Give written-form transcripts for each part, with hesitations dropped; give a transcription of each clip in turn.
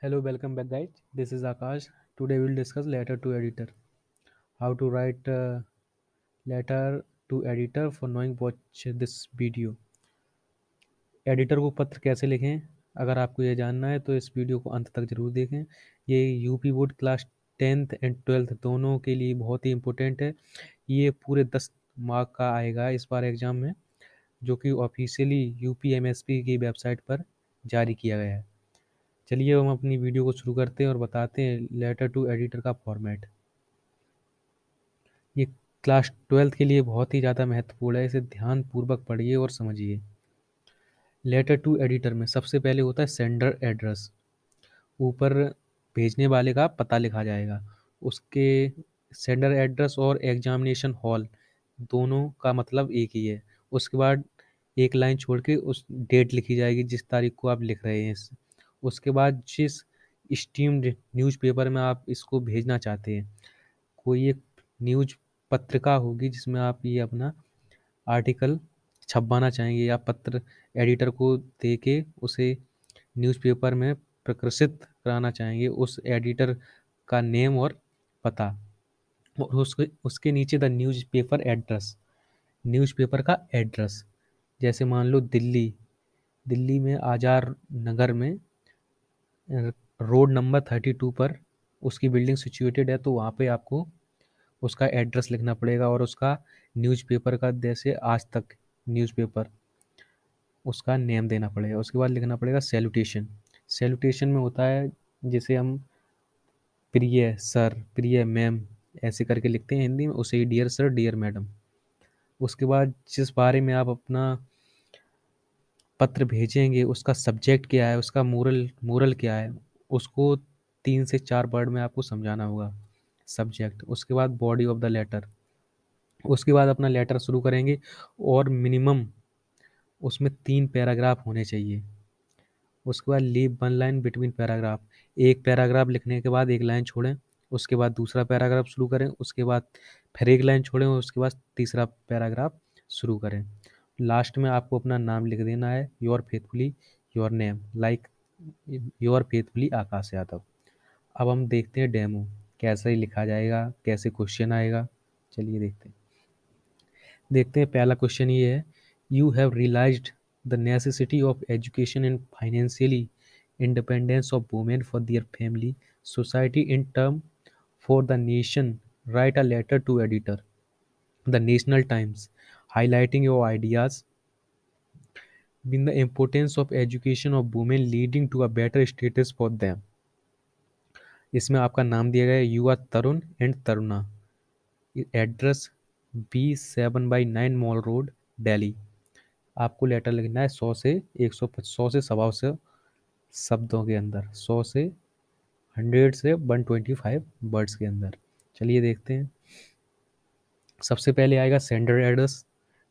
Hello, welcome back, guys. This is Akash. Today we'll discuss letter to editor. How to write a letter to editor for knowing watch this video. Editor को पत्र कैसे लिखें? अगर आपको ये जानना है तो इस वीडियो को अंत तक जरूर देखें। ये UP board class 10th and 12th दोनों के लिए बहुत ही इम्पोर्टेंट है। ये पूरे 10 मार्क का आएगा इस बार एग्जाम में, जो कि ऑफिशियली यूपी एमएसपी की वेबसाइट पर जारी किया गया है। चलिए हम अपनी वीडियो को शुरू करते हैं और बताते हैं लेटर टू एडिटर का फॉर्मेट। ये क्लास 12th के लिए बहुत ही ज़्यादा महत्वपूर्ण है, इसे ध्यानपूर्वक पढ़िए और समझिए। लेटर टू एडिटर में सबसे पहले होता है सेंडर एड्रेस। ऊपर भेजने वाले का पता लिखा जाएगा, उसके सेंडर एड्रेस और एग्जामिनेशन हॉल दोनों का मतलब एक ही है। उसके बाद एक लाइन छोड़ के उस डेट लिखी जाएगी जिस तारीख को आप लिख रहे हैं। उसके बाद जिस स्टीम्ड न्यूज़पेपर में आप इसको भेजना चाहते हैं, कोई एक न्यूज़ पत्रिका होगी जिसमें आप ये अपना आर्टिकल छपवाना चाहेंगे या पत्र एडिटर को दे के उसे न्यूज़पेपर में प्रकाशित कराना चाहेंगे, उस एडिटर का नेम और पता, और उसके उसके नीचे द न्यूज़पेपर एड्रेस, न्यूज़पेपर का एड्रेस। जैसे मान लो दिल्ली, दिल्ली में आज़ाद नगर में रोड नंबर 32 पर उसकी बिल्डिंग सिचुएटेड है, तो वहाँ पे आपको उसका एड्रेस लिखना पड़ेगा और उसका न्यूज़पेपर का, जैसे आज तक न्यूज़पेपर, उसका नेम देना पड़ेगा। उसके बाद लिखना पड़ेगा सैल्यूटेशन। सैल्यूटेशन में होता है जिसे हम प्रिय सर, प्रिय मैम ऐसे करके लिखते हैं हिंदी में, उसे ही डियर सर, डियर मैडम। उसके बाद जिस बारे में आप अपना पत्र भेजेंगे उसका सब्जेक्ट क्या है, उसका मोरल मोरल क्या है, उसको 3 से 4 वर्ड में आपको समझाना होगा, सब्जेक्ट। उसके बाद बॉडी ऑफ द लेटर। उसके बाद अपना लेटर शुरू करेंगे और मिनिमम उसमें 3 पैराग्राफ होने चाहिए। उसके बाद लीव 1 लाइन बिटवीन पैराग्राफ। एक पैराग्राफ लिखने के बाद एक लाइन छोड़ें, उसके बाद दूसरा पैराग्राफ शुरू करें, उसके बाद फिर एक लाइन छोड़ें और उसके बाद तीसरा पैराग्राफ शुरू करें। लास्ट में आपको अपना नाम लिख देना है, your faithfully, your name, like your faithfully Akash Yadav. अब हम देखते हैं डेमो कैसे ही लिखा जाएगा, कैसे क्वेश्चन आएगा। चलिए देखते हैं। पहला क्वेश्चन ये है, you have realized the necessity of education and financially independence of women for their family, society in term for the nation. Write a letter to editor, the National Times, highlighting your ideas in the importance of education of women leading to a better status for them. इसमें आपका नाम दिया गया है, you are Tarun and Taruna. Address B7/9 mall road, Delhi. आपको letter लिखना है 100 से 125 शब्दों के अंदर, 100 से 100 से 125 वर्ड्स के अंदर। चलिए देखते हैं। सबसे पहले आएगा sender address,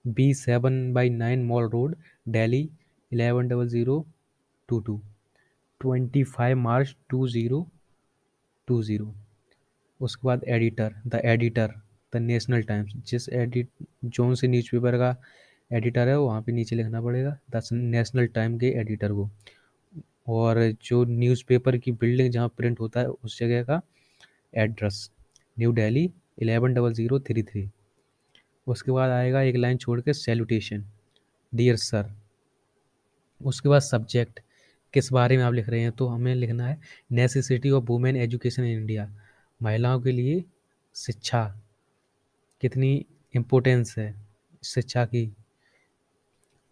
B7/9 mall road, Delhi 110022, 25 मार्च 2020। उसके बाद एडिटर, द नेशनल टाइम्स, जिस एडिट जोन से न्यूज़पेपर का एडिटर है वहाँ पे नीचे लिखना पड़ेगा द नेशनल टाइम के एडिटर को, और जो न्यूज़पेपर की बिल्डिंग जहाँ प्रिंट होता है उस जगह का एड्रेस, न्यू दिल्ली 110033। उसके बाद आएगा एक लाइन छोड़ के सैल्यूटेशन, डियर सर। उसके बाद सब्जेक्ट, किस बारे में आप लिख रहे हैं, तो हमें लिखना है necessity of women education in India, महिलाओं के लिए शिक्षा कितनी इम्पोर्टेंस है शिक्षा की।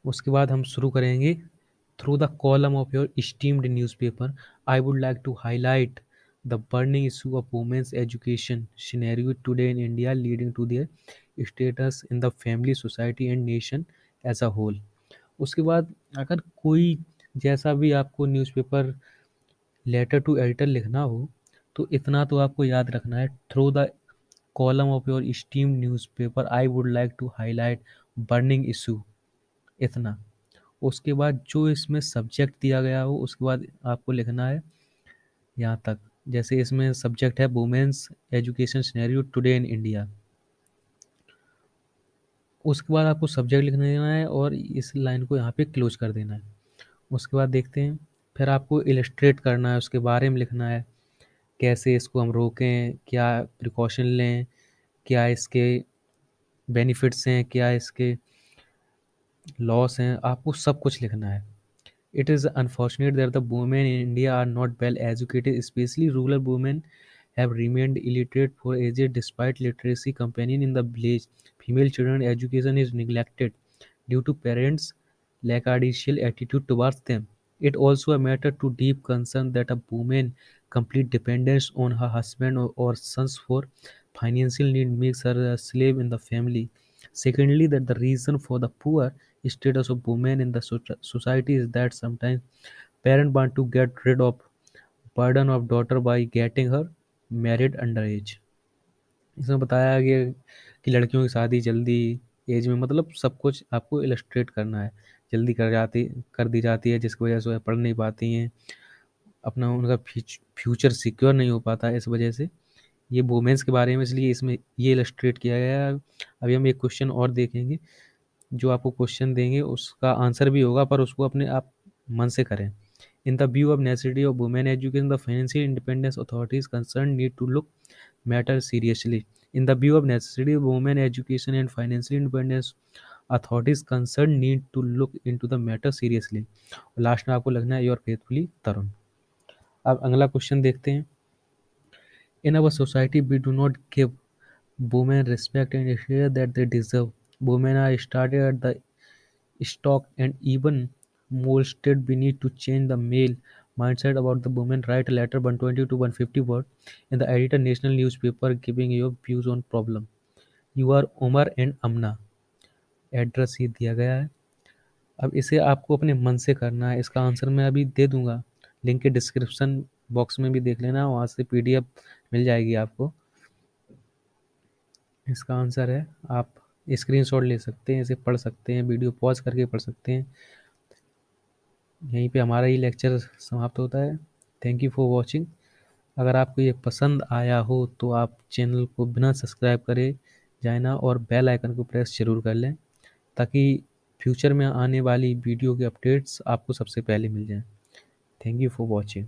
उसके बाद हम शुरू करेंगे, through the column of your esteemed newspaper I would like to highlight the burning issue of women's education scenario today in India leading to their status in the family, society and nation as a whole. उसके बाद अगर कोई जैसा भी आपको newspaper letter to editor लिखना हो तो इतना तो आपको याद रखना है, through the column of your esteemed newspaper I would like to highlight burning issue, इतना। उसके बाद जो इसमें सब्जेक्ट दिया गया हो उसके बाद आपको लिखना है यहाँ तक। जैसे इसमें सब्जेक्ट है women's education scenario today in India, उसके बाद आपको सब्जेक्ट लिखना देना है और इस लाइन को यहाँ पे क्लोज कर देना है। उसके बाद देखते हैं फिर आपको इलस्ट्रेट करना है, उसके बारे में लिखना है, कैसे इसको हम रोकें, क्या प्रिकॉशन लें, क्या इसके बेनिफिट्स हैं, क्या इसके लॉस हैं, आपको सब कुछ लिखना है। It is unfortunate that the women in India are not well educated, especially rural women have remained illiterate for ages despite literacy campaigning in the village. Female children education is neglected due to parents' lackadaisical attitude towards them. It also a matter to deep concern that a woman complete dependence on her husband or sons for financial need makes her a slave in the family. Secondly, that the reason for the poor status of women in the society is that sometimes parents want to get rid of burden of daughter by getting her married underage. इसमें बताया गया कि लड़कियों की शादी जल्दी as में, मतलब सब कुछ आपको इलस्ट्रेट करना है, जल्दी कर दी जाती है, जिसकी वजह से वह पढ़ नहीं पाती हैं, अपना उनका फ्यूचर सिक्योर नहीं हो पाता है इस वजह से। ये वुमेन्स के बारे में, इसलिए इसमें ये इलस्ट्रेट किया गया है। अभी हम एक क्वेश्चन और देखेंगे, जो आपको क्वेश्चन देंगे उसका आंसर भी होगा, पर उसको अपने आप मन से करें। In the view of necessity of women education the financial independence authorities concern need to look matter seriously. In the view of necessity of women education and financial independence authorities concern need to look into the matter seriously. Last में आपको लगना है your faithfully तरुण। अब अगला question देखते हैं। In our society we do not give women respect and share that they deserve. Women are started at the stock and even molested. We need to change the male mindset about the women. Write a letter 120 to 150 word in the editor national newspaper giving your views on problem. You are Umar and Amna. Address ही दिया गया है। अब इसे आपको अपने मन से करना है। इसका आंसर मैं अभी दे दूंगा, लिंक के डिस्क्रिप्शन बॉक्स में भी देख लेना, वहाँ से पीडीएफ मिल जाएगी आपको। इसका आंसर है, आप स्क्रीनशॉट ले सकते हैं, इसे पढ़ सकते हैं, वीडियो पॉज करके पढ़ सकते हैं। यहीं पे हमारा ये लेक्चर समाप्त होता है। Thank you for watching. अगर आपको ये पसंद आया हो तो आप चैनल को बिना सब्सक्राइब करे जाए ना, और बेल आइकन को प्रेस जरूर कर लें, ताकि फ्यूचर में आने वाली वीडियो के अपडेट्स आपको सबसे पहले मिल जाएं। Thank you for watching.